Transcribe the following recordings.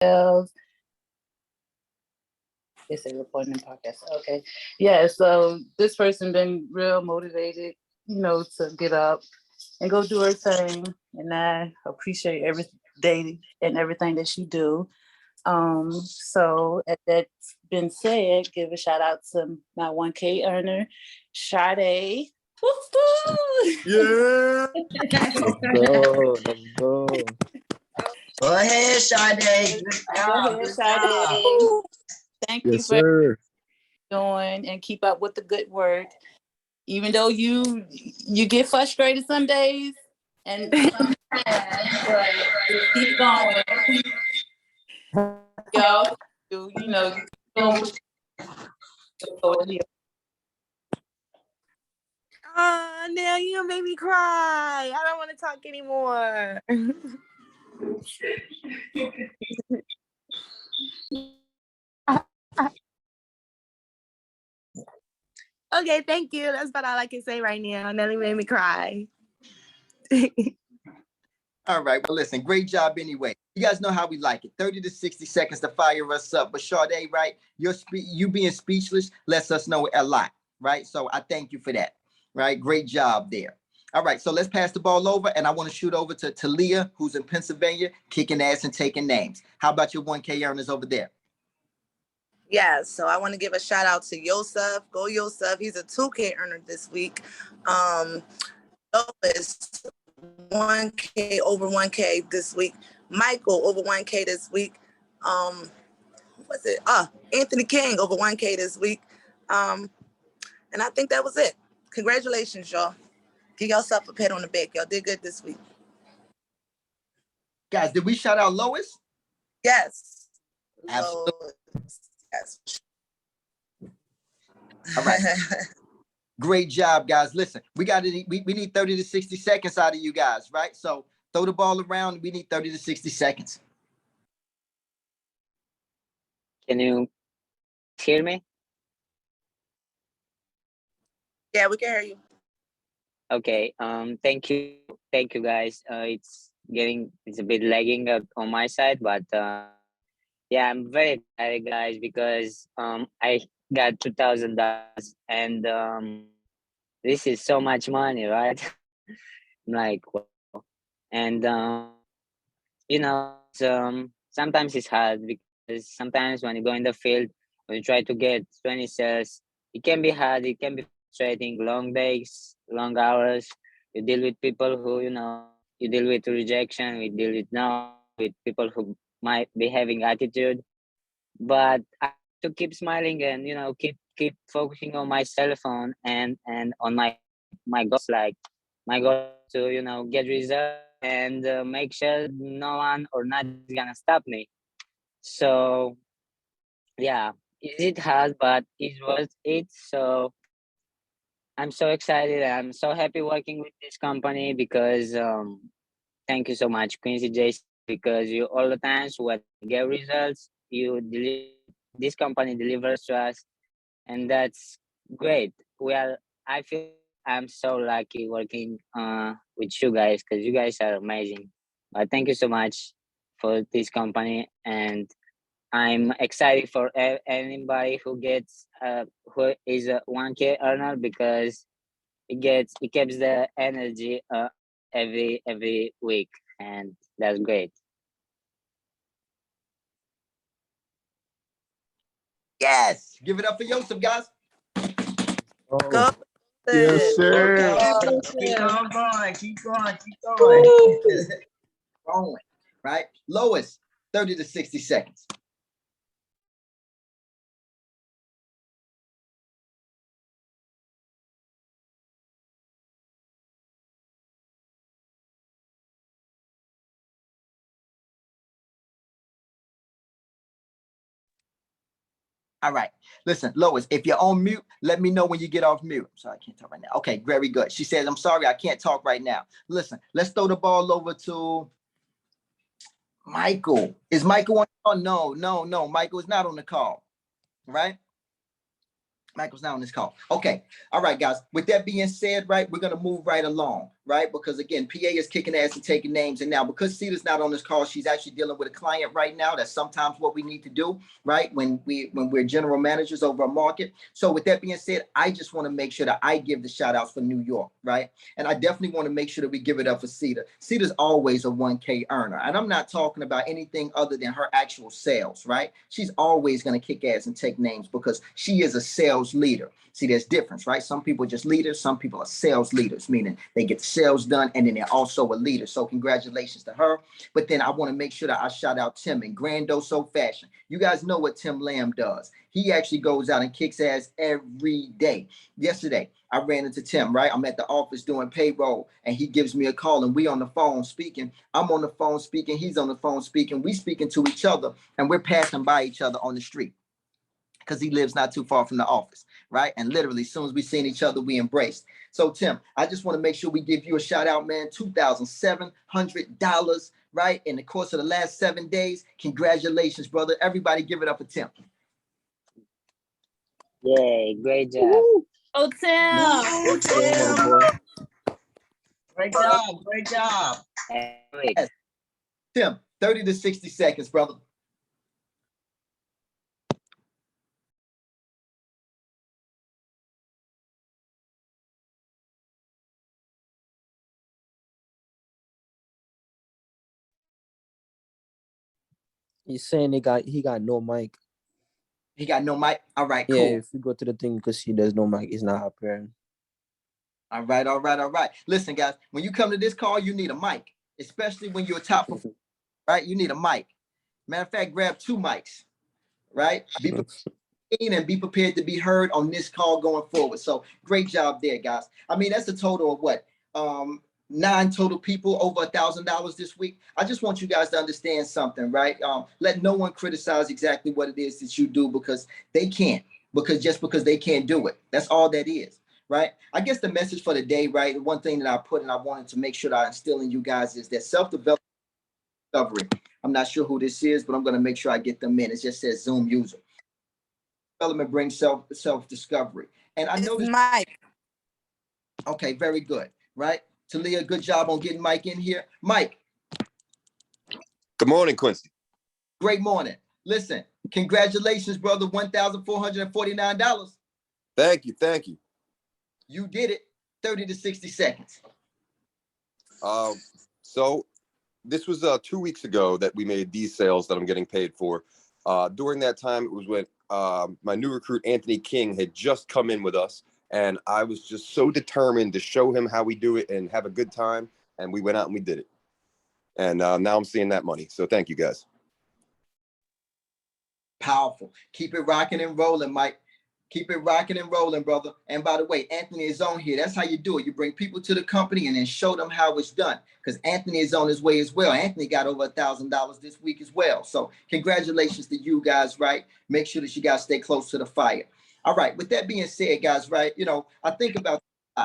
else. They say recording in podcast. Okay. Yeah, so this person been real motivated, to get up and go do her thing. And I appreciate every day and everything that she do. So as that's been said, give a shout out to my 1K earner, Sade. Yeah. Let's go. Let's go. Go ahead, Sade. Good job. Good job. Thank you Yes, for sir. doing and keep up with the good work. Even though you get frustrated some days and sometimes, but just keep going. Y'all, you go Oh, now you made me cry. I don't want to talk anymore. Okay, thank you. That's about all I can say right now. Nelly made me cry. All right. Well, listen, great job anyway. You guys know how we like it. 30 to 60 seconds to fire us up. But Sade, right? You being speechless lets us know a lot, right? So I thank you for that, right? Great job there. All right. So let's pass the ball over. And I want to shoot over to Talia, who's in Pennsylvania, kicking ass and taking names. How about your 1K earners over there? Yeah, so I want to give a shout out to Yosef. Go Yosef. He's a 2K earner this week. Lois, 1K over 1K this week. Michael over 1K this week. What's it? Anthony King over 1K this week. And I think that was it. Congratulations, y'all. Give yourself a pat on the back. Y'all did good this week. Guys, did we shout out Lois? Yes. Absolutely. Lois. Yes. All right. Great job, guys. Listen, we need 30 to 60 seconds out of you guys, right? So throw the ball around. We need 30 to 60 seconds. Can you hear me? Yeah, we can hear you. Okay. Thank you. Thank you, guys. It's a bit lagging up on my side, but yeah, I'm very excited, guys, because I got $2,000 and this is so much money, right? I'm like, wow. And sometimes it's hard because sometimes when you go in the field, when you try to get 20 sales, it can be hard. It can be frustrating. Long days, long hours. You deal with people who you deal with rejection. We deal with with people who might be having attitude. But I have to keep smiling and keep focusing on my cell phone and on my goals. Like my goal is to get results and make sure no one or nothing is gonna stop me. So yeah, it has, but it was it. So I'm so excited. I'm so happy working with this company because thank you so much, Quincy Jason, because you all the times when we get results, this company delivers to us, and that's great. I feel like I'm so lucky working with you guys because you guys are amazing. But thank you so much for this company, and I'm excited for anybody who is a 1K earner because it keeps the energy every week, and that's great. Yes. Give it up for Yosef, guys. Oh, Go. yes, sir. Keep on going. Keep going. Keep going. Going. Right? Lois, 30 to 60 seconds. All right. Listen, Lois, if you're on mute, let me know when you get off mute. I'm sorry, I can't talk right now. Okay, very good. She says, I'm sorry, I can't talk right now. Listen, let's throw the ball over to Michael. Is Michael on? Oh, no. Michael is not on the call, right? Michael's not on this call. Okay. All right, guys. With that being said, right, we're going to move right along, right? Because again, PA is kicking ass and taking names. And now because Cedar's not on this call, she's actually dealing with a client right now. That's sometimes what we need to do, right? When we're general managers over a market. So with that being said, I just want to make sure that I give the shout outs for New York, right? And I definitely want to make sure that we give it up for Cedar. Cedar's always a 1K earner. And I'm not talking about anything other than her actual sales, right? She's always going to kick ass and take names because she is a sales leader. See, there's difference, right? Some people are just leaders. Some people are sales leaders, meaning they get sales done and then they're also a leader. So congratulations to her. But then I want to make sure that I shout out Tim in Grandoso fashion. You guys know what Tim Lamb does. He actually goes out and kicks ass every day. Yesterday, I ran into Tim, right? I'm at the office doing payroll and he gives me a call and we on the phone speaking. I'm on the phone speaking. He's on the phone speaking. We speaking to each other and we're passing by each other on the street, because he lives not too far from the office, right? And literally, as soon as we seen each other, we embraced. So Tim, I just want to make sure we give you a shout out, man. $2,700, right? In the course of the last 7 days. Congratulations, brother. Everybody give it up for Tim. Yay, great job. Oh, Tim. Oh, Tim. Great job. Great job. Yes. Tim, 30 to 60 seconds, brother. He's saying he got no mic. He got no mic. All right, cool. Yeah, if you go to the thing, you can see there's no mic. It's not appearing. All right, all right, all right. Listen, guys, when you come to this call, you need a mic, especially when you're a top performer, right? You need a mic. Matter of fact, grab 2 mics, right? Be prepared and be prepared to be heard on this call going forward. So great job there, guys. I mean, that's a total of what? 9 total people over $1,000 this week. I just want you guys to understand something, right? Let no one criticize exactly what it is that you do, because they can't, because they can't do it. That's all that is, right? I guess the message for the day, right? The one thing that I put and I wanted to make sure that I instill in you guys is that self-development discovery. I'm not sure who this is, but I'm going to make sure I get them in. It just says Zoom user. Development brings self-discovery. And I know this. Mike. Okay, very good, right? Talia, good job on getting Mike in here. Mike. Good morning, Quincy. Great morning. Listen, congratulations, brother. $1,449. Thank you. Thank you. You did it. 30 to 60 seconds. So this was 2 weeks ago that we made these sales that I'm getting paid for. During that time, it was when my new recruit, Anthony King, had just come in with us. And I was just so determined to show him how we do it and have a good time. And we went out and we did it. And now I'm seeing that money. So thank you, guys. Powerful. Keep it rocking and rolling, Mike. Keep it rocking and rolling, brother. And by the way, Anthony is on here. That's how you do it. You bring people to the company and then show them how it's done, because Anthony is on his way as well. Anthony got over $1,000 this week as well. So congratulations to you guys, right? Make sure that you guys stay close to the fire. All right. With that being said, guys, right, I think about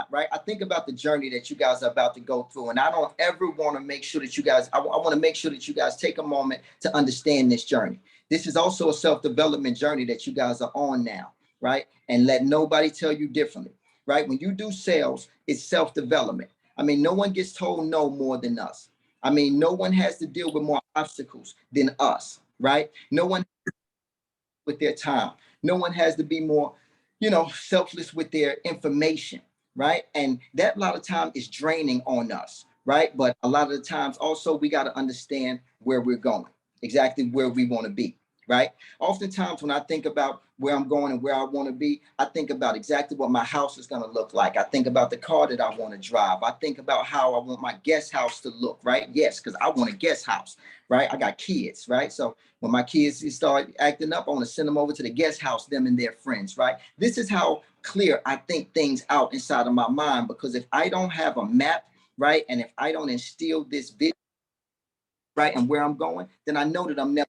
right? I think about the journey that you guys are about to go through, and I don't ever want to make sure that you guys, I want to make sure that you guys take a moment to understand this journey. This is also a self-development journey that you guys are on now, right? And let nobody tell you differently, right? When you do sales, it's self-development. I mean, no one gets told no more than us. I mean, no one has to deal with more obstacles than us, right? No one with their time. No one has to be more, selfless with their information, right? And that a lot of time is draining on us, right? But a lot of the times also we got to understand where we're going, exactly where we want to be, right? Oftentimes when I think about where I'm going and where I want to be, I think about exactly what my house is going to look like. I think about the car that I want to drive. I think about how I want my guest house to look, right? Yes, because I want a guest house, right? I got kids, right? So when my kids start acting up, I want to send them over to the guest house, them and their friends, right? This is how clear I think things out inside of my mind, because if I don't have a map, right, and if I don't instill this vision, right, and where I'm going, then I know that I'm never.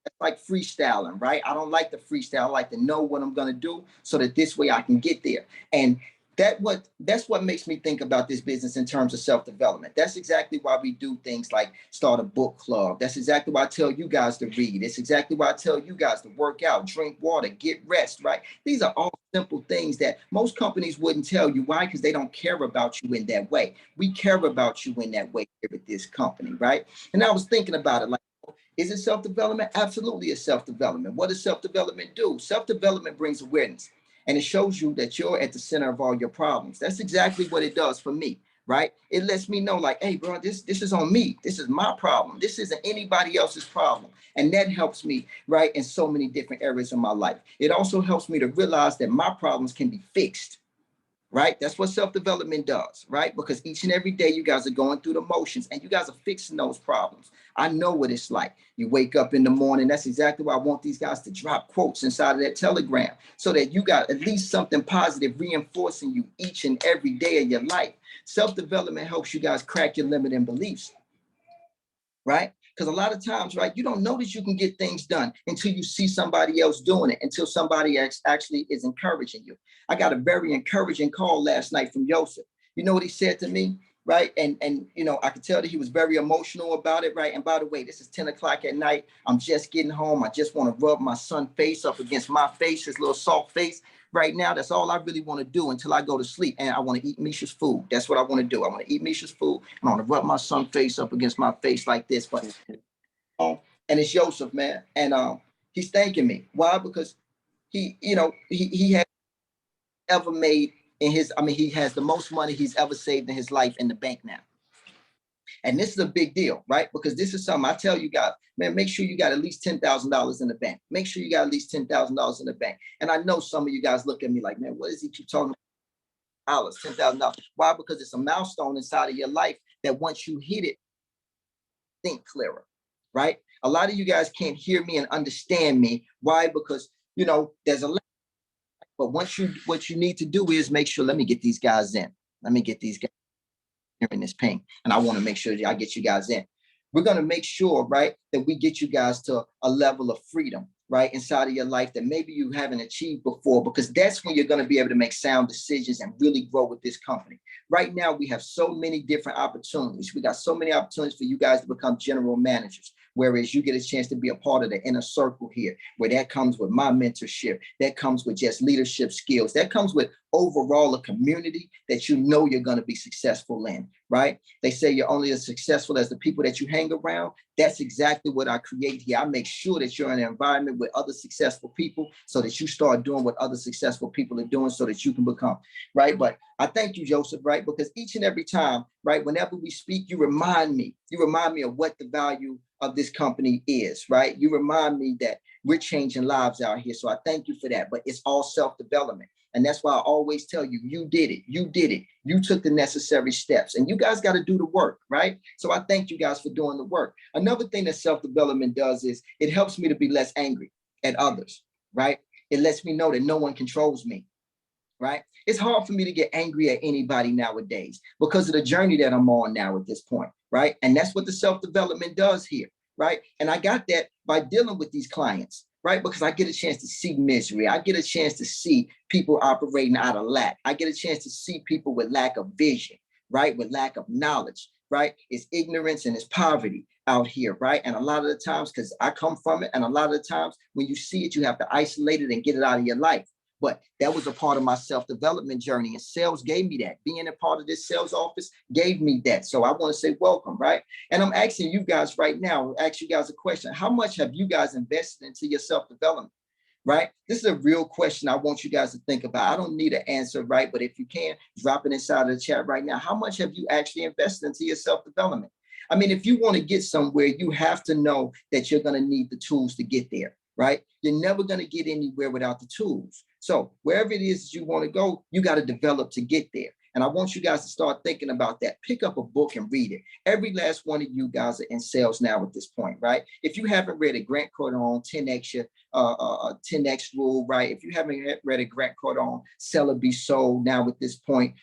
It's like freestyling, right? I don't like the freestyle. I like to know what I'm going to do so that this way I can get there. And That's what makes me think about this business in terms of self-development. That's exactly why we do things like start a book club. That's exactly why I tell you guys to read. It's exactly why I tell you guys to work out, drink water, get rest, right? These are all simple things that most companies wouldn't tell you. Why? Because they don't care about you in that way. We care about you in that way here at this company, right? And I was thinking about it like, is it self-development? Absolutely, it's self-development. What does self-development do? Self-development brings awareness, and it shows you that you're at the center of all your problems. That's exactly what it does for me, right? It lets me know like, hey, bro, this is on me. This is my problem. This isn't anybody else's problem. And that helps me, right, in so many different areas of my life. It also helps me to realize that my problems can be fixed. Right? That's what self-development does, right? Because each and every day you guys are going through the motions and you guys are fixing those problems. I know what it's like. You wake up in the morning. That's exactly why I want these guys to drop quotes inside of that telegram so that you got at least something positive reinforcing you each and every day of your life. Self-development helps you guys crack your limiting beliefs, right? Because a lot of times, right, you don't know that you can get things done until you see somebody else doing it, until somebody actually is encouraging you. I got a very encouraging call last night from Joseph. You know what he said to me, right? And you know, I could tell that he was very emotional about it, right? And by the way, this is 10 o'clock at night. I'm just getting home. I just want to rub my son's face up against my face, his little soft face. Right now, that's all I really want to do until I go to sleep. And I want to eat Misha's food. That's what I want to do. I want to eat Misha's food. And I want to rub my son's face up against my face like this. But and it's Joseph, man. And he's thanking me. Why? Because he has ever made in his, he has the most money he's ever saved in his life in the bank now. And this is a big deal, right? Because this is something I tell you guys, man, make sure you got at least $10,000 in the bank. Make sure you got at least $10,000 in the bank. And I know some of you guys look at me like, man, what is he keep talking about? $10,000. Why? Because it's a milestone inside of your life that once you hit it, think clearer, right? A lot of you guys can't hear me and understand me. Why? Because, there's a lot. But what you need to do is make sure, let me get these guys in. Let me get these guys in this pain. And I want to make sure that I get you guys in. We're going to make sure, right, that we get you guys to a level of freedom, right, inside of your life that maybe you haven't achieved before, because that's when you're going to be able to make sound decisions and really grow with this company. Right now, we have so many different opportunities. We got so many opportunities for you guys to become general managers, whereas you get a chance to be a part of the inner circle here, where that comes with my mentorship, that comes with just leadership skills, that comes with overall a community that you're going to be successful in, right? They say you're only as successful as the people that you hang around. That's exactly what I create here. I make sure that you're in an environment with other successful people so that you start doing what other successful people are doing so that you can become, right? But I thank you, Joseph, right? Because each and every time, right, whenever we speak, you remind me of what the value of this company is, right? You remind me that we're changing lives out here. So I thank you for that. But it's all self-development. And that's why I always tell you, you did it. You took the necessary steps and you guys got to do the work, right? So I thank you guys for doing the work. Another thing that self-development does is it helps me to be less angry at others, right? It lets me know that no one controls me, right? It's hard for me to get angry at anybody nowadays because of the journey that I'm on now at this point, right? And that's what the self-development does here, right? And I got that by dealing with these clients, right? Because I get a chance to see misery. I get a chance to see people operating out of lack. I get a chance to see people with lack of vision, right? With lack of knowledge, right? It's ignorance and it's poverty out here, right? And a lot of the times, because I come from it, and a lot of the times when you see it, you have to isolate it and get it out of your life. But that was a part of my self-development journey, and sales gave me that. Being a part of this sales office gave me that. So I want to say welcome, right? And I'm asking you guys right now, ask you guys a question. How much have you guys invested into your self-development, right? This is a real question I want you guys to think about. I don't need an answer, right? But if you can, drop it inside of the chat right now. How much have you actually invested into your self-development? I mean, if you want to get somewhere, you have to know that you're going to need the tools to get there, right? You're never going to get anywhere without the tools. So wherever it is you want to go, you got to develop to get there. And I want you guys to start thinking about that. Pick up a book and read it. Every last one of you guys are in sales now at this point, right? If you haven't read a Grant Cardone 10X, 10X rule, right? If you haven't read a Grant Cardone Sell or Be Sold now at this point,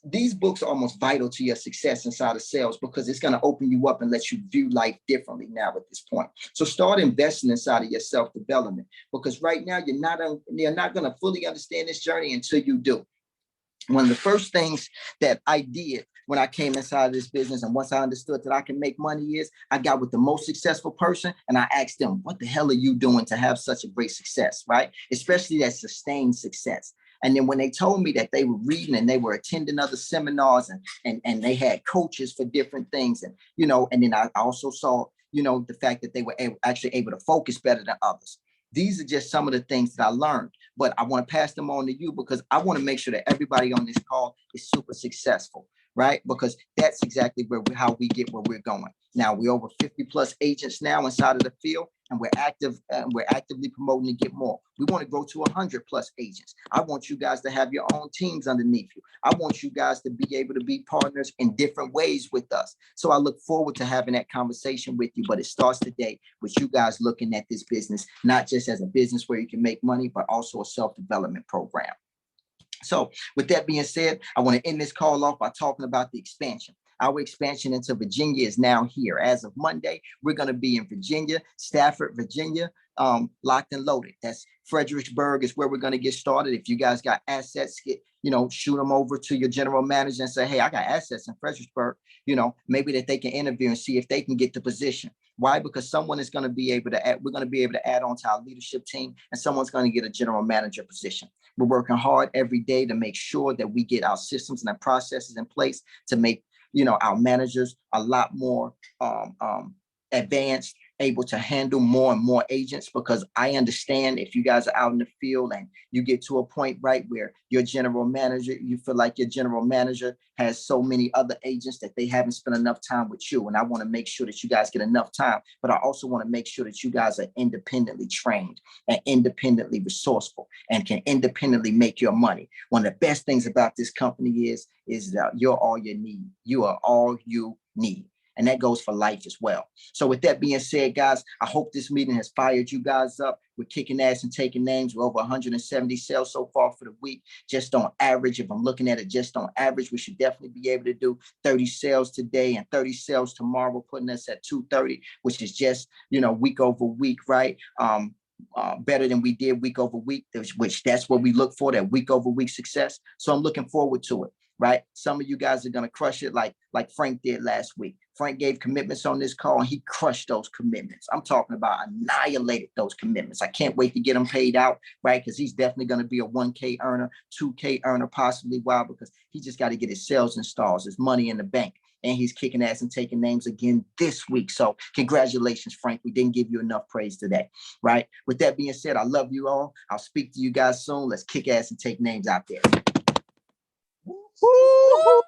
these books are almost vital to your success inside of sales because it's going to open you up and let you view life differently now at this point. So start investing inside of your self-development, because right now you're not going to fully understand this journey until you do. One of the first things that I did when I came inside of this business, and once I understood that I can make money, is I got with the most successful person and I asked them, what the hell are you doing to have such a great success, right? Especially that sustained success. And then when they told me that they were reading and they were attending other seminars and they had coaches for different things, and, you know, and then I also saw, you know, the fact that they were actually able to focus better than others. These are just some of the things that I learned, but I want to pass them on to you because I want to make sure that everybody on this call is super successful, right? Because that's exactly how we get where we're going. Now we're over 50 plus agents now inside of the field, and we're actively promoting to get more. We want to grow to 100 plus agents. I want you guys to have your own teams underneath you. I want you guys to be able to be partners in different ways with us. So I look forward to having that conversation with you, but it starts today with you guys looking at this business, not just as a business where you can make money, but also a self-development program. So with that being said, I want to end this call off by talking about the expansion. Our expansion into Virginia is now here. As of Monday, we're going to be in Virginia, Stafford, Virginia, locked and loaded. That's Fredericksburg is where we're going to get started. If you guys got assets, shoot them over to your general manager and say, hey, I got assets in Fredericksburg, maybe that they can interview and see if they can get the position. Why? Because someone is going to be able to add, we're going to be able to add on to our leadership team, and someone's going to get a general manager position. We're working hard every day to make sure that we get our systems and our processes in place to make our managers a lot more advanced, able to handle more and more agents, because I understand if you guys are out in the field and you get to a point, right, where your general manager, you feel like your general manager has so many other agents that they haven't spent enough time with you. And I want to make sure that you guys get enough time, but I also want to make sure that you guys are independently trained and independently resourceful and can independently make your money. One of the best things about this company is that you're all you need. You are all you need. And that goes for life as well. So with that being said, guys, I hope this meeting has fired you guys up. We're kicking ass and taking names. We're over 170 sales so far for the week. Just on average, if I'm looking at it just on average, we should definitely be able to do 30 sales today and 30 sales tomorrow, putting us at 230, which is just, week over week, right? Better than we did week over week, which that's what we look for, that week over week success. So I'm looking forward to it. Right? Some of you guys are going to crush it like Frank did last week. Frank gave commitments on this call and he crushed those commitments. I'm talking about annihilated those commitments. I can't wait to get him paid out, right? Because he's definitely going to be a 1K earner, 2K earner, possibly. Why? Because he just got to get his sales installs, his money in the bank. And he's kicking ass and taking names again this week. So congratulations, Frank. We didn't give you enough praise today, right? With that being said, I love you all. I'll speak to you guys soon. Let's kick ass and take names out there. Woo-hoo.